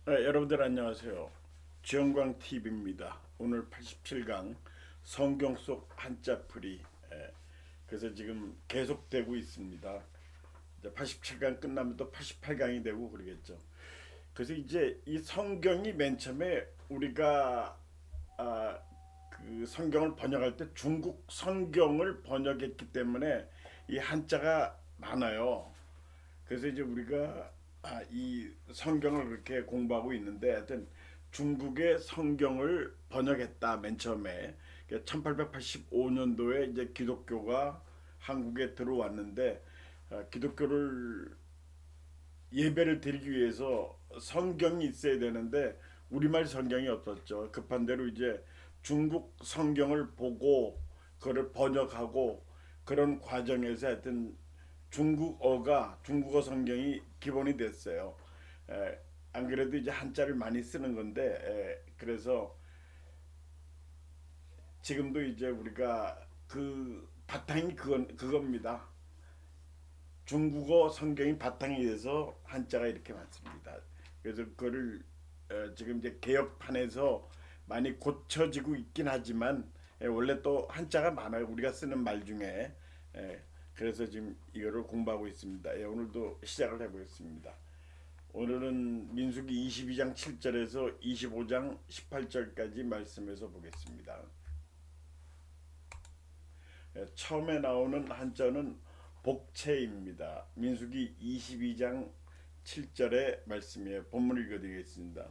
네, 여러분들 안녕하세요. 지영광 TV입니다. 오늘 87강 성경 속 한자풀이. 그래서 지금 계속되고 있습니다. 이제 87강 끝나면 또 88강이 되고 그러겠죠. 그래서 이제 이 성경이 맨 처음에 우리가 아, 그 성경을 번역할 때 중국 성경을 번역했기 때문에 이 한자가 많아요. 그래서 이제 우리가 이 성경을 그렇게 공부하고 있는데 하여튼 중국의 성경을 번역했다 맨 처음에 1885년도에 이제 기독교가 한국에 들어왔는데 기독교를 예배를 드리기 위해서 성경이 있어야 되는데 우리말 성경이 없었죠. 급한 대로 이제 중국 성경을 보고 그걸 번역하고 그런 과정에서 하여튼 중국어 성경이 기본이 됐어요. 에, 안 그래도 이제 한자를 많이 쓰는 건데 그래서 지금도 이제 우리가 그 바탕이 그겁니다. 중국어 성경이 바탕이 돼서 한자가 이렇게 많습니다. 그래서 그거를 지금 이제 개혁판에서 많이 고쳐지고 있긴 하지만 원래 또 한자가 많아요. 우리가 쓰는 말 중에. 그래서 지금 이거를 공부하고 있습니다. 오늘도 시작을 해보겠습니다. 오늘은 민수기 22장 7절에서 25장 18절까지 말씀해서 보겠습니다. 처음에 나오는 한자는 복채입니다. 민수기 22장 7절의 말씀이에요. 본문을 읽어드리겠습니다.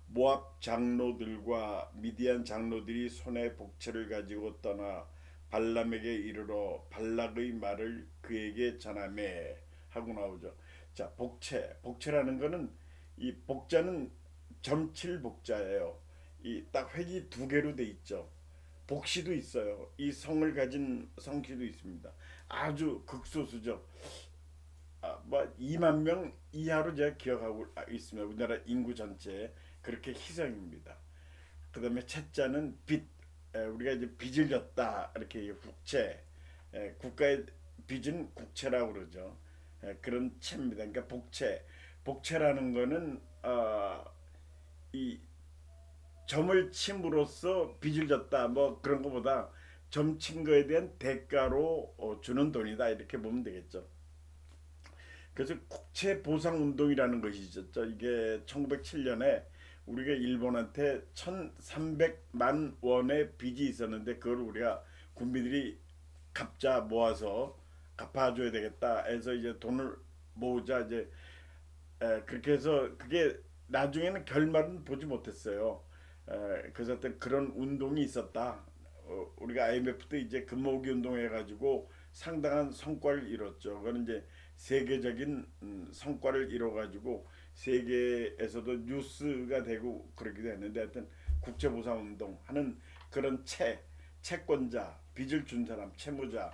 모압 장로들과 미디안 장로들이 손에 복채를 가지고 떠나 발람에게 이르러 발락의 말을 그에게 전하매 하고 나오죠. 자, 복채라는 거는 이 복자는 점칠 복자예요. 이 딱 획이 두 개로 돼 있죠. 복시도 있어요. 이 성을 가진 성씨도 있습니다. 아주 극소수죠. 뭐 2만 명 이하로 제가 기억하고 있습니다. 우리나라 인구 전체 그렇게 희성입니다. 그다음에 채자는 빚, 우리가 이제 빚을 졌다 이렇게 국채, 국가의 빚은 국채라고 그러죠. 그런 채입니다. 그러니까 복채라는 거는 이 점을 침으로써 빚을 졌다 뭐 그런 것보다 점 친 거에 대한 대가로 주는 돈이다 이렇게 보면 되겠죠. 그래서 국채 보상 운동이라는 것이 있었죠. 이게 1907년에 우리가 일본한테 1,300만 원의 빚이 있었는데 그걸 우리가 군비들이 갚자 모아서 갚아줘야 되겠다 해서 이제 돈을 모으자 이제 그렇게 해서 그게 나중에는 결말은 보지 못했어요. 그래서 어떤 그런 운동이 있었다. 우리가 IMF 때 이제 금모으기 운동 해가지고 상당한 성과를 이뤘죠. 그거는 이제 세계적인 성과를 이뤄가지고 세계에서도 뉴스가 되고 그러기도 했는데 하여튼 국제보상운동 하는 그런 채권자, 빚을 준 사람, 채무자,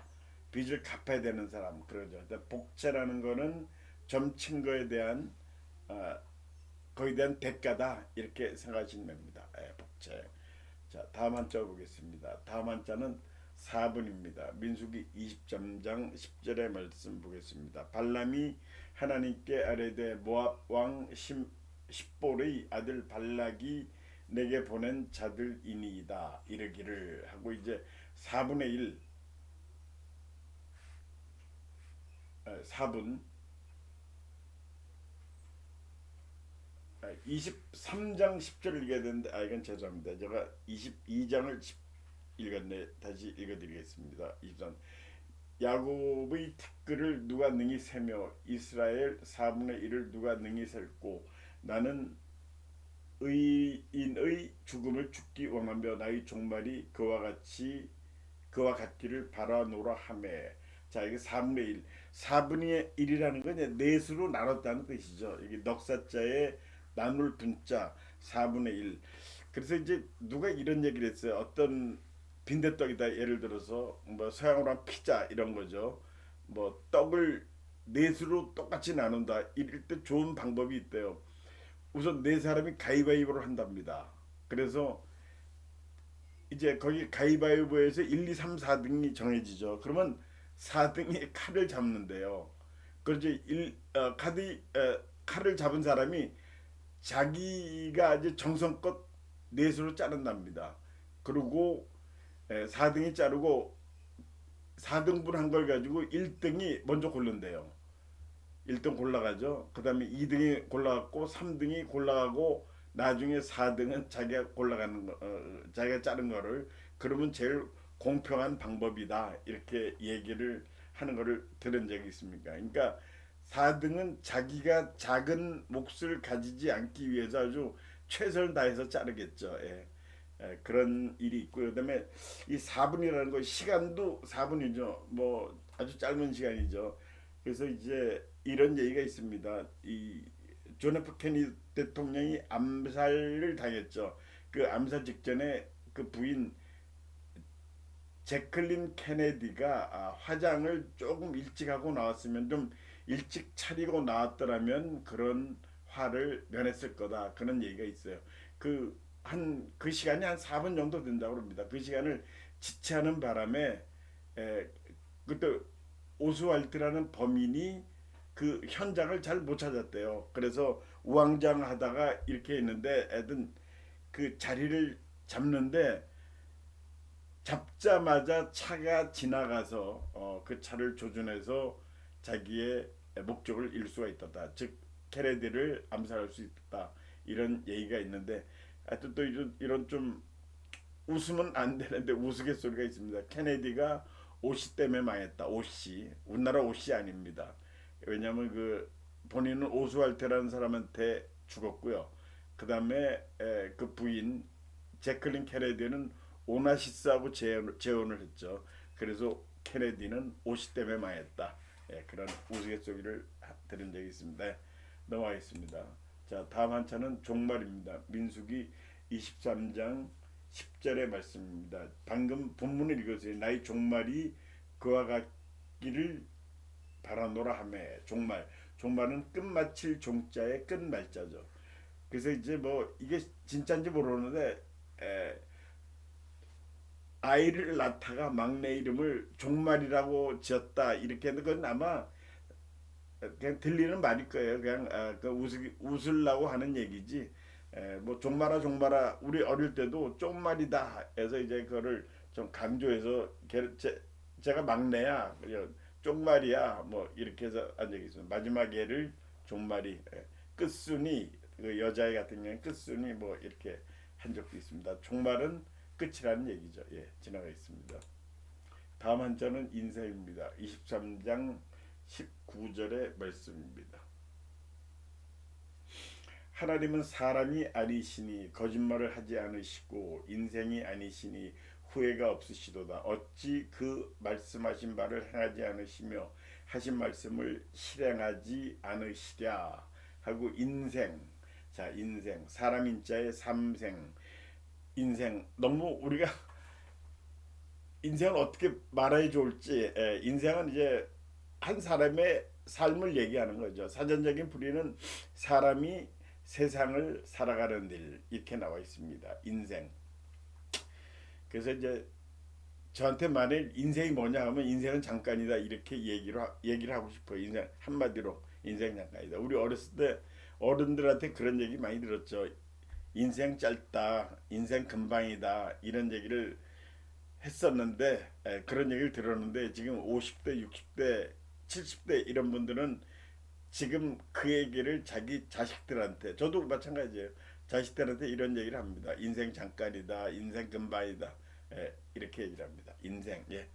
빚을 갚아야 되는 사람 그러죠. 복채라는 거는 점친 거에 대한 어, 거기에 대한 대가다 이렇게 생각하시면 됩니다. 복채. 자, 다음 한자 보겠습니다. 다음 한자는 4분입니다. 민수기 20장 10절의 말씀 보겠습니다. 발람이 하나님께 아뢰되 모압 왕 십볼의 아들 발락이 내게 보낸 자들이니이다 이르기를 하고 이제 4분의 1 4분 23장 10절 읽어야 되는데 이건 죄송합니다. 제가 22장을 읽었네. 다시 읽어드리겠습니다. 23. 야곱의 티끌을 누가 능히 세며 이스라엘 4분의 1을 누가 능히 셀고 나는 의인의 죽음을 죽기 원하며 나의 종말이 그와 같기를 바라노라 하매. 자, 이게 4분의 1. 4분의 1이라는 건 넷으로 나눴다는 뜻이죠. 이게 넉사자에 나눌 분자 4분의 1. 그래서 이제 누가 이런 얘기를 했어요. 어떤 빈대떡이다 예를 들어서 뭐 서양으로 한 피자 이런 거죠. 뭐 떡을 넷으로 똑같이 나눈다. 이럴 때 좋은 방법이 있대요. 우선 네 사람이 가위바위보를 한답니다. 그래서 이제 거기 가위바위보에서 1, 2, 3, 4등이 정해지죠. 그러면 4등이 칼을 잡는데요. 그렇지 칼을 잡은 사람이 자기가 이제 정성껏 넷으로 자른답니다. 그리고 4등이 자르고 4등분 한 걸 가지고 1등이 먼저 고른대요. 1등 골라가죠. 그 다음에 2등이 골라갔고 3등이 골라가고 나중에 4등은 자기가 골라가는 거, 자기가 자른 거를 그러면 제일 공평한 방법이다 이렇게 얘기를 하는 거를 들은 적이 있습니까? 그러니까 4등은 자기가 작은 몫을 가지지 않기 위해서 아주 최선을 다해서 자르겠죠. 예. 그런 일이 있고요. 그다음에 이 4분이라는 거 시간도 4분이죠. 뭐 아주 짧은 시간이죠. 그래서 이제 이런 얘기가 있습니다. 이 존 F 케네디 대통령이 암살을 당했죠. 그 암살 직전에 그 부인 제클린 케네디가 화장을 조금 일찍 하고 나왔으면 좀 일찍 차리고 나왔더라면 그런 화를 면했을 거다. 그런 얘기가 있어요. 그 시간이 한 4분 정도 된다고 합니다. 그 시간을 지체하는 바람에 에, 그때 오스왈트라는 범인이 그 현장을 잘 못 찾았대요. 그래서 우왕좌왕하다가 이렇게 했는데 애든 그 자리를 잡는데 잡자마자 차가 지나가서 그 차를 조준해서 자기의 목적을 이룰 수가 있었다. 즉 케네디를 암살할 수 있었다. 이런 얘기가 있는데 하여튼 또 이런 좀 웃으면 안 되는데 우스갯소리가 있습니다. 케네디가 오씨 때문에 망했다. 오씨. 우리나라 오씨 아닙니다. 왜냐하면 그 본인은 오스왈트라는 사람한테 죽었고요. 그 다음에 그 부인 제클린 케네디는 오나시스하고 재혼을 했죠. 그래서 케네디는 오씨 때문에 망했다. 그런 우스갯소리를 들은 적이 있습니다. 넘어가겠습니다. 자, 다음 한차는 종말입니다. 민수기 23장 10절의 말씀입니다. 방금 본문을 읽었어요. 나의 종말이 그와 같기를 바라노라 하며 종말. 종말은 끝마칠 종자의 끝말자죠. 그래서 이제 뭐 이게 진짜인지 모르는데 아이를 낳다가 막내 이름을 종말이라고 지었다 이렇게 하는 건 아마 그냥 들리는 말일 거예요. 그냥 그 웃으려고 하는 얘기지. 뭐 종말아 종말아 우리 어릴 때도 종말이다 해서 이제 그거를 좀 강조해서 제가 막내야 종말이야 뭐 이렇게 해서 한 적이 있어요. 마지막 애를 종말이 끝순이 그 여자애 같은 경우는 끝순이 뭐 이렇게 한 적도 있습니다. 종말은 끝이라는 얘기죠. 예, 지나가 있습니다. 다음 한자는 인사입니다. 23장 19절의 말씀입니다. 하나님은 사람이 아니시니 거짓말을 하지 않으시고 인생이 아니시니 후회가 없으시도다. 어찌 그 말씀하신 바를 행하지 않으시며 하신 말씀을 실행하지 않으시랴 하고 인생. 자, 인생 사람 인자의 삼생. 인생 너무 우리가 인생을 어떻게 말해 좋을지 인생은 이제 한 사람의 삶을 얘기하는 거죠. 사전적인 풀이는 사람이 세상을 살아가는 일 이렇게 나와 있습니다. 인생. 그래서 이제 저한테 만일 인생이 뭐냐 하면 인생은 잠깐이다 이렇게 얘기를 하고 싶어요. 인생 한마디로 인생 잠깐이다. 우리 어렸을 때 어른들한테 그런 얘기 많이 들었죠. 인생 짧다, 인생 금방이다 이런 얘기를 했었는데 그런 얘기를 들었는데 지금 50대, 60대, 70대 이런 분들은 지금 그 얘기를 자기 자식들한테 저도 마찬가지예요. 자식들한테 이런 얘기를 합니다. 인생 잠깐이다, 인생 금방이다 이렇게 얘기를 합니다. 인생 예.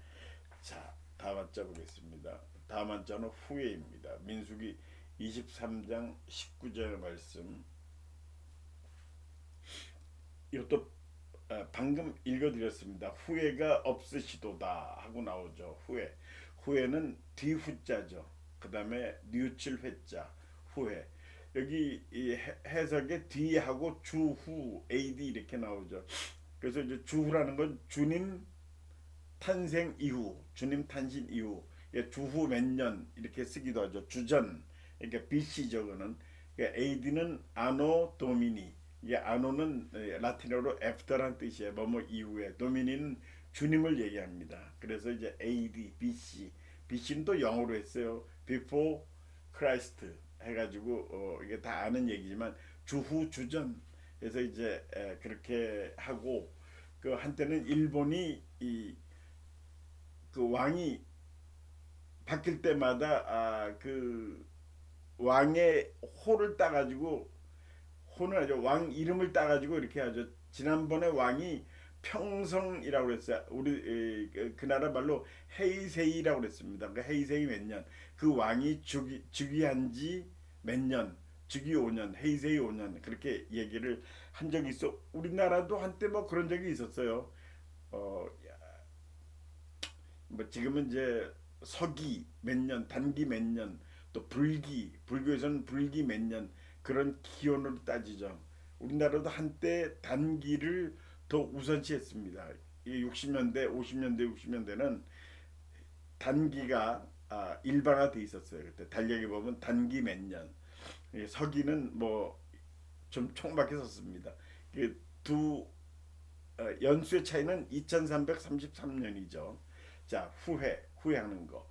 자 다음 한자 보겠습니다. 다음 한자는 후회입니다. 민수기 23장 19절 말씀. 이것도 방금 읽어드렸습니다. 후회가 없으시도다 하고 나오죠. 후회. 후회는 뒤후자죠. 그 다음에 뉘우칠 회자. 후회. 여기 이 해석에 뒤하고 주후 AD 이렇게 나오죠. 그래서 이제 주후라는 건 주님 탄생 이후, 주님 탄신 이후, 주후 몇 년 이렇게 쓰기도 하죠. 주전, 그러니까 BC죠. 그는 AD는 아노 도미니. 이게 아노는 라틴어로 after란 뜻이에요. 뭐뭐 이후에. 도미니는 주님을 얘기합니다. 그래서 이제 AD, BC, BC는 또 영어로 했어요. Before Christ 해가지고 이게 다 아는 얘기지만 주후 주전 해서 이제 그렇게 하고 그 한때는 일본이 이 그 왕이 바뀔 때마다 그 왕의 호를 따가지고 호는 아주 왕 이름을 따가지고 이렇게 하죠. 지난번에 왕이 평성이라고 그랬어요. 우리 그 나라 말로 헤이세이라고 그랬습니다. 그 헤이세이 몇 년. 그 왕이 즉위한 지 몇 년. 즉위 5년, 헤이세이 5년 그렇게 얘기를 한 적이 있어. 우리나라도 한때 뭐 그런 적이 있었어요. 어, 뭐 지금은 이제 서기 몇 년, 단기 몇 년, 또 불기, 불교에서는 불기 몇 년 그런 기원으로 따지죠. 우리나라도 한때 단기를 더 우선시했습니다. 이 60년대, 50년대, 60년대는 단기가 일반화돼 있었어요. 그때 달력에 보면 단기 몇 년, 서기는 뭐 좀 촉박했었습니다. 두 연수의 차이는 2333년이죠. 자, 후회하는 거.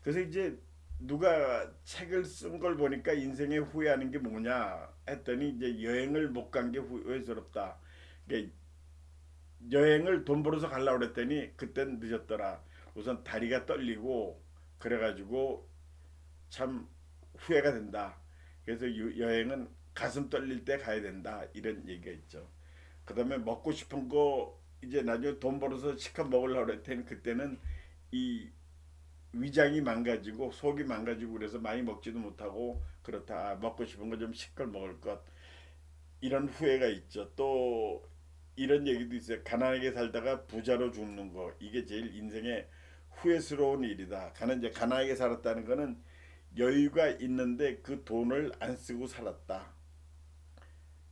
그래서 이제 누가 책을 쓴 걸 보니까 인생에 후회하는 게 뭐냐 했더니 이제 여행을 못 간 게 후회스럽다. 그러니까 여행을 돈 벌어서 가려고 그랬더니 그땐 늦었더라. 우선 다리가 떨리고 그래가지고 참 후회가 된다. 그래서 여행은 가슴 떨릴 때 가야 된다. 이런 얘기가 있죠. 그다음에 먹고 싶은 거 이제 나중에 돈 벌어서 시켜 먹으려고 그랬더니 그때는 이 위장이 망가지고 속이 망가지고 그래서 많이 먹지도 못하고 그렇다. 먹고 싶은 거 좀 시켜 먹을 것 이런 후회가 있죠. 또 이런 얘기도 있어요. 가난하게 살다가 부자로 죽는 거 이게 제일 인생의 후회스러운 일이다. 이제 가난하게 살았다는 거는 여유가 있는데 그 돈을 안 쓰고 살았다.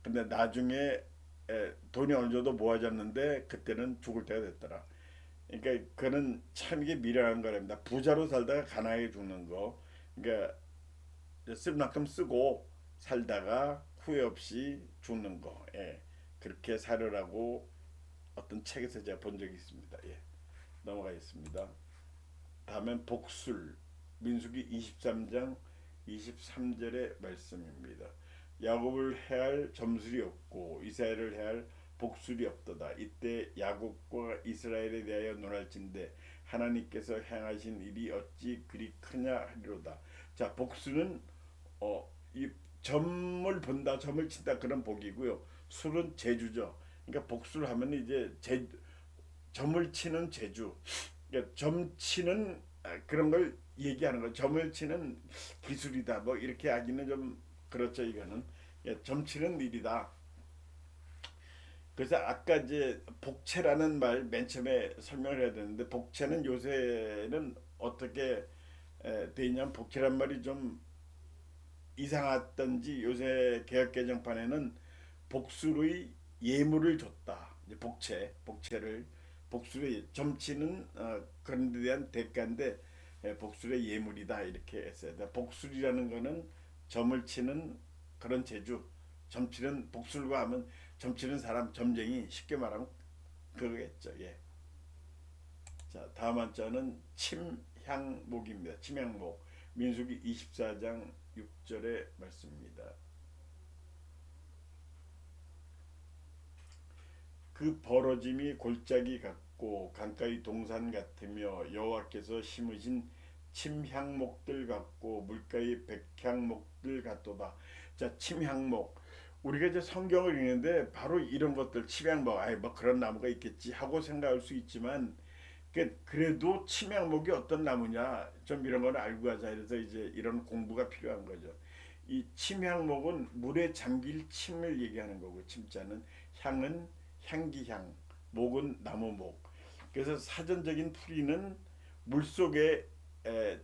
근데 나중에 돈이 어느 정도 모아졌는데 그때는 죽을 때가 됐더라. 그러니까 그는 참 이게 미련한 거랍니다. 부자로 살다가 가난하게 죽는 거. 그러니까 쓸 만큼 쓰고 살다가 후회 없이 죽는 거. 예. 그렇게 살으라고 어떤 책에서 제가 본 적이 있습니다. 예. 넘어가겠습니다. 다음엔 복술 민수기 23장 23절의 말씀입니다. 야곱을 해할 점술이 없고 이스라엘을 해할 복술이 없도다. 이때 야곱과 이스라엘에 대하여 논할진대 하나님께서 행하신 일이 어찌 그리 크냐 하리로다. 자, 복수는 이 점을 본다, 점을 친다 그런 복이고요. 술은 제주죠. 그러니까 복수를 하면 이제 점을 치는 제주. 그러니까 점 치는 그런 걸 얘기하는 거. 점을 치는 기술이다. 뭐 이렇게 하기는 좀 그렇죠. 이거는 점 치는 일이다. 그래서 아까 이제 복채라는 말 맨 처음에 설명을 해야 되는데 복채는 요새는 어떻게 돼 있냐면 복채란 말이 좀 이상하던지 요새 개혁개정판에는 복수의 예물을 줬다. 이제 복채를 복수의 점치는 그런 데 대한 대가인데 복술의 예물이다 이렇게 했어요. 복술이라는 거는 점을 치는 그런 재주, 점치는 복술과 하면 점치는 사람, 점쟁이 쉽게 말하면 그거겠죠. 예. 자, 다음 한자는 침향목입니다. 침향목. 민수기 24장 6절의 말씀입니다. 그 벌어짐이 골짜기 같고 강가의 동산 같으며 여호와께서 심으신 침향목들 같고 물가의 백향목들 같도다. 자, 침향목. 우리가 이제 성경을 읽는데 바로 이런 것들 침향목, 아이 뭐 그런 나무가 있겠지 하고 생각할 수 있지만 그래도 침향목이 어떤 나무냐 좀 이런 걸 알고 가자. 그래서 이제 이런 공부가 필요한 거죠. 이 침향목은 물에 잠길 침을 얘기하는 거고 침자는 향은 향기향, 목은 나무목. 그래서 사전적인 풀이는 물속에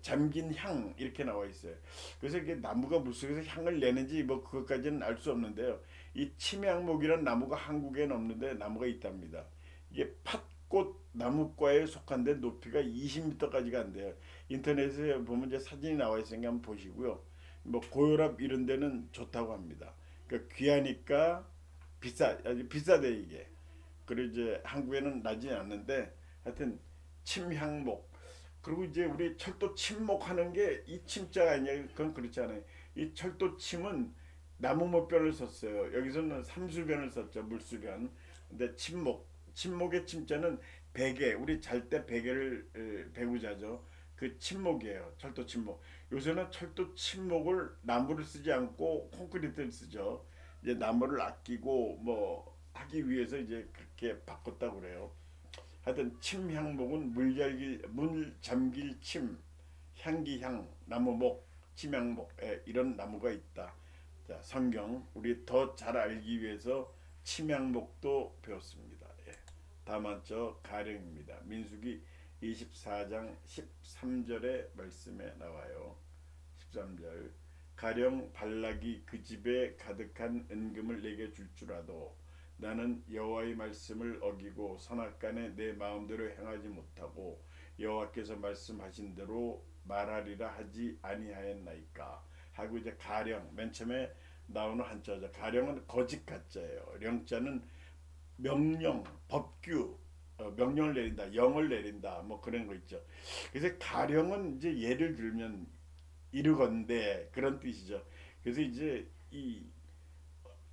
잠긴 향 이렇게 나와 있어요. 그래서 이게 나무가 물속에서 향을 내는지 뭐 그것까지는 알 수 없는데요. 이 침향목이라는 나무가 한국에는 없는데 나무가 있답니다. 이게 팥꽃 나무과에 속한데 높이가 20m까지가 안 돼요. 인터넷에 보면 이제 사진이 나와 있으니까 한번 보시고요. 뭐 고혈압 이런 데는 좋다고 합니다. 그러니까 귀하니까 아주 비싸대 이게. 그리고 이제 한국에는 나지 않는데 하여튼 침향목. 그리고 이제 우리 철도 침목하는 게 이 침자가 아니냐 그건 그렇지 않아요. 이 철도 침은 나무모변을 썼어요. 여기서는 삼수변을 썼죠. 물수변. 근데 침묵의 침자는 베개, 우리 잘 때 베개를 베고 자죠. 그 침묵이에요. 철도 침묵. 요새는 철도 침묵을 나무를 쓰지 않고 콘크리트를 쓰죠. 이제 나무를 아끼고 뭐 하기 위해서 이제 그렇게 바꿨다고 그래요. 하여튼 침향목은 물 잠길 침, 향기향, 나무목, 침향목, 이런 나무가 있다. 자, 성경 우리 더 잘 알기 위해서 침향목도 배웠습니다. 예. 다음 한저 가령입니다. 민수기 24장 13절의 말씀에 나와요. 13절 가령 발락이 그 집에 가득한 은금을 내게 줄 줄라도 나는 여호와의 말씀을 어기고 선악간에 내 마음대로 행하지 못하고 여호와께서 말씀하신 대로 말하리라 하지 아니하였나이까 하고 이제 가령 맨 처음에 나오는 한자죠. 가령은 거짓 가짜예요. 령자는 명령, 법규, 명령을 내린다, 영을 내린다, 뭐 그런 거 있죠. 그래서 가령은 이제 예를 들면 이르건대 그런 뜻이죠. 그래서 이제 이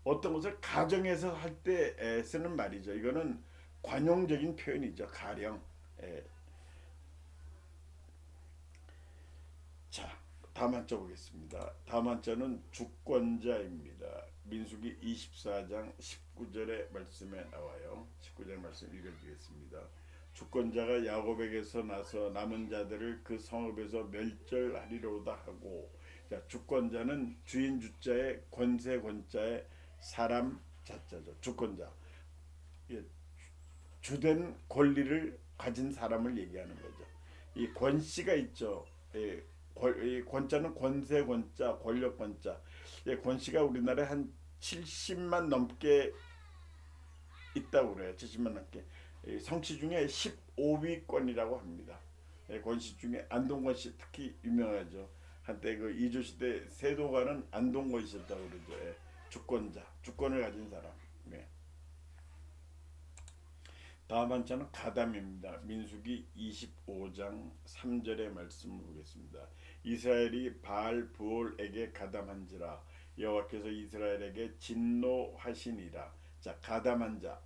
어떤 것을 가정에서 할 때 쓰는 말이죠. 이거는 관용적인 표현이죠. 가령. 에. 자, 다음 한자 보겠습니다. 다음 한자는 주권자입니다. 민수기 24장 19절의 말씀에 나와요. 19절 말씀 읽어드리겠습니다. 주권자가 야곱에게서 나서 남은 자들을 그 성읍에서 멸절하리로다 하고, 자, 주권자는 주인 주자에 권세 권자에 사람 자자죠. 주권자. 예, 주된 권리를 가진 사람을 얘기하는 거죠. 이 권씨가 있죠. 예, 이 권자는 권세 권자, 권력 권자. 예, 권씨가 우리나라에 한 70만 넘게 있다고 그래요. 70만 넘게. 예, 성씨 중에 15위권이라고 합니다. 예, 권씨 중에 안동권 씨 특히 유명하죠. 한때 그 이조 시대 세도가는 안동권 씨였다고 그러죠. 예, 주권자, 주권을 가진 사람. 예. 다음 한자는 가담입니다. 민수기 25장 3절의 말씀을 보겠습니다. 이스라엘이 바알 부올에게 가담한지라 여호와께서 이스라엘에게 진노하시니라. 자, 가담한 자.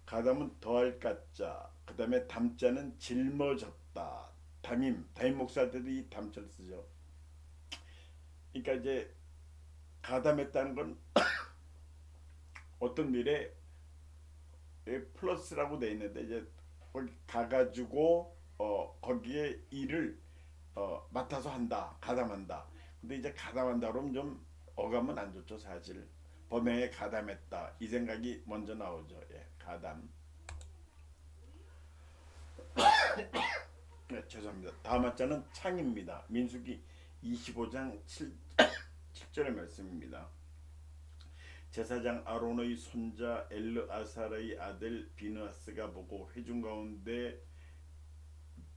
가담은 더할 가자. 그다음에 담자는 짊어졌다. 담임 목사 할 때도 이 담자를 쓰죠. 그러니까 이제 가담했다는 건 어떤 일에 플러스라고 돼 있는데 이제 거기 가가지고 거기에 일을 맡아서 한다, 가담한다. 근데 이제 가담한다 그러면 좀 어감은 안 좋죠, 사실. 범행에 가담했다 이 생각이 먼저 나오죠. 예, 가담. 네, 죄송합니다. 다음 한자는 창입니다. 민수기 25장 7절의 말씀입니다. 제사장 아론의 손자 엘르아살의 아들 비느하스가 보고 회중 가운데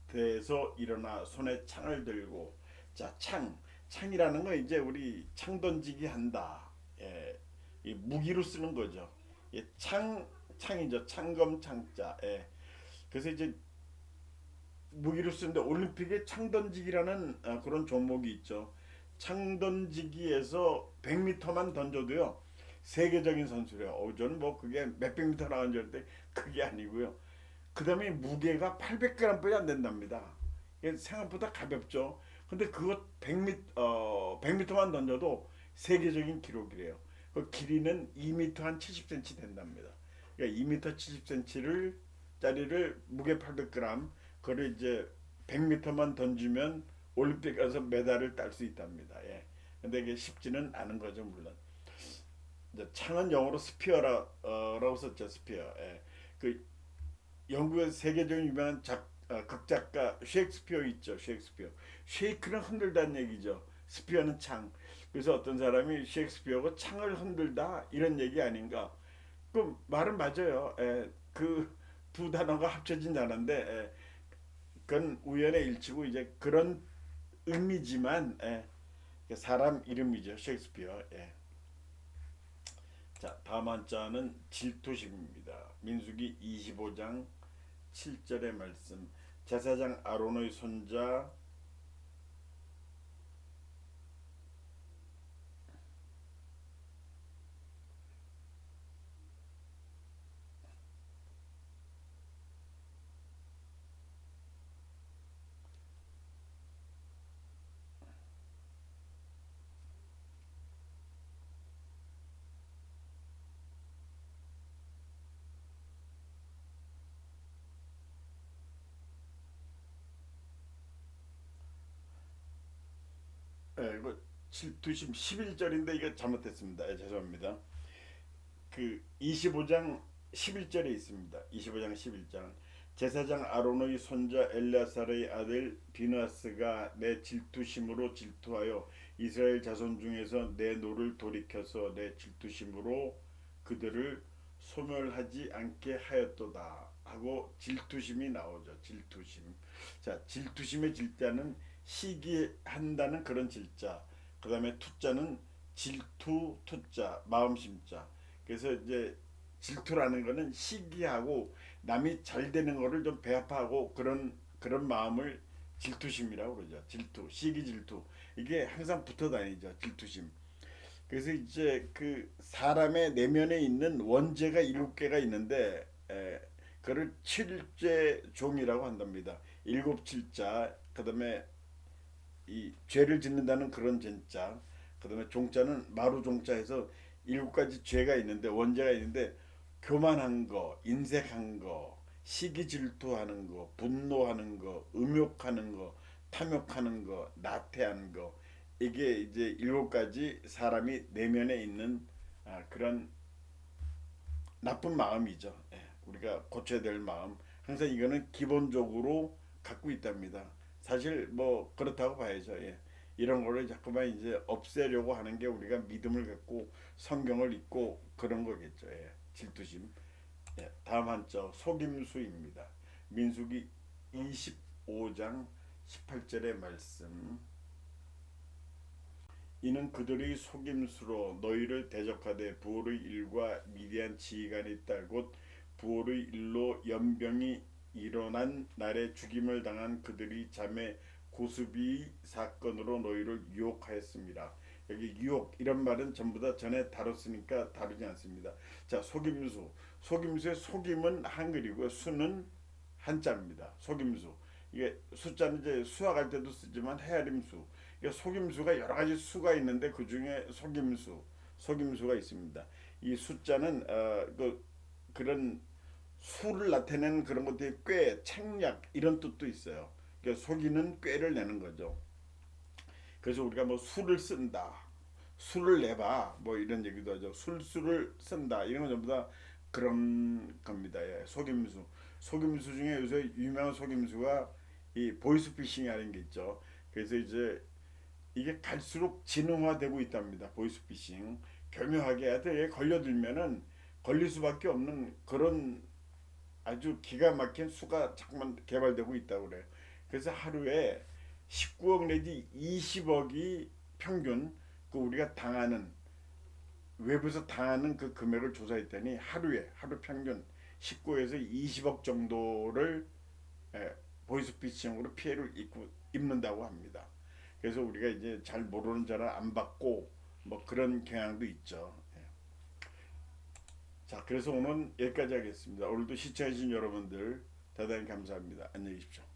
대에서 일어나 손에 창을 들고, 자, 창이라는 건 이제 우리 창 던지기 한다. 예, 이 무기로 쓰는 거죠. 예, 창이죠. 창검 창자. 예. 그래서 이제 무기로 쓰는데 올림픽에 창 던지기라는 그런 종목이 있죠. 창 던지기에서 100m만 던져도요. 세계적인 선수래요. 저는 뭐 그게 몇백 미터 나간 줄 알았는데 그게 아니고요. 그다음에 무게가 800g밖에 안 된답니다. 이게 생각보다 가볍죠. 근데 그거 100m만 던져도 세계적인 기록이래요. 그 길이는 2m 한 70cm 된답니다. 그러니까 2m 70cm를 짜리를 무게 800g 그걸 이제 100m만 던지면 올림픽 가서 메달을 딸 수 있답니다. 예. 근데 이게 쉽지는 않은 거죠, 물론. 이제 창은 영어로 스피어라고 썼죠, 스피어. 예. 그 영국의 세계적인 유명한 극작가 셰익스피어 있죠. 셰이크는 흔들다는 얘기죠. 스피어는 창. 그래서 어떤 사람이 셰익스피어가 창을 흔들다 이런 얘기 아닌가. 그 말은 맞아요. 예, 그 두 단어가 합쳐진 단어인데 그건 우연의 일치고 이제 그런 의미지만 사람 이름이죠. 셰익스피어. 예. 자, 다음 한자는 질투심입니다. 민수기 25장 7절의 말씀. 제사장 아론의 손자 이거 질투심 11절인데 이거 잘못했습니다. 죄송합니다. 그 25장 11절에 있습니다. 25장 11장 제사장 아론의 손자 엘리아살의 아들 비느하스가 내 질투심으로 질투하여 이스라엘 자손 중에서 내 노를 돌이켜서 내 질투심으로 그들을 소멸하지 않게 하였도다 하고 질투심이 나오죠. 질투심. 자, 질투심의 질자는 시기한다는 그런 질자. 그다음에 투자는 질투 투자 마음심자. 그래서 이제 질투라는 거는 시기하고 남이 잘 되는 거를 좀 배합하고 그런 마음을 질투심이라고 그러죠. 질투, 시기 질투. 이게 항상 붙어 다니죠. 질투심. 그래서 이제 그 사람의 내면에 있는 원죄가 7개가 있는데 그를 칠죄 종이라고 한답니다. 일곱 칠자. 그다음에 이 죄를 짓는다는 그런 전자. 그다음에 종자는 마루 종자에서 7가지 죄가 있는데 원죄가 있는데 교만한 거, 인색한 거, 시기 질투하는 거, 분노하는 거, 음욕하는 거, 탐욕하는 거, 나태한 거 이게 이제 7가지 사람이 내면에 있는 그런 나쁜 마음이죠. 우리가 고쳐야 될 마음. 항상 이거는 기본적으로 갖고 있답니다. 사실 뭐 그렇다고 봐야죠. 이런 거를 자꾸만 이제 없애려고 하는 게 우리가 믿음을 갖고 성경을 읽고 그런 거겠죠. 질투심. 다음 한자 속임수입니다. 민수기 25장 18절의 말씀. 이는 그들의 속임수로 너희를 대적하되 부올의 일과 미디안 지휘관이 딸 곧 부올의 일로 연병이 일어난 날에 죽임을 당한 그들이 자매 고수비 사건으로 너희를 유혹하였습니다. 여기 유혹 이런 말은 전부 다 전에 다뤘으니까 다루지 않습니다. 자, 속임수. 속임수의 속임은 한글이고 수는 한자입니다. 속임수. 이게 숫자는 이제 수학할 때도 쓰지만 헤아림수. 속임수가 여러 가지 수가 있는데 그 중에 속임수가 있습니다. 이 숫자는 그런 수를 나타내는 그런 것들이 꽤, 책략 이런 뜻도 있어요. 그러니까 속이는 꾀를 내는 거죠. 그래서 우리가 뭐 수를 쓴다, 수를 내봐, 뭐 이런 얘기도 하죠. 술수를 쓴다 이런 건 전부 다 그런 겁니다. 속임수. 속임수 중에 요새 유명한 속임수가 이 보이스피싱이라는 게 있죠. 그래서 이제 이게 갈수록 진흥화되고 있답니다. 보이스피싱 교묘하게 하여튼 걸려들면은 걸릴 수밖에 없는 그런 아주 기가 막힌 수가 자꾸만 개발되고 있다고 그래요. 그래서 하루에 19억 내지 20억이 평균 그 우리가 당하는 외부에서 당하는 그 금액을 조사했더니 하루 평균 19에서 20억 정도를 보이스피싱으로 피해를 입는다고 합니다. 그래서 우리가 이제 잘 모르는 전화 안 받고 뭐 그런 경향도 있죠. 자, 그래서 오늘 여기까지 하겠습니다. 오늘도 시청해주신 여러분들 대단히 감사합니다. 안녕히 계십시오.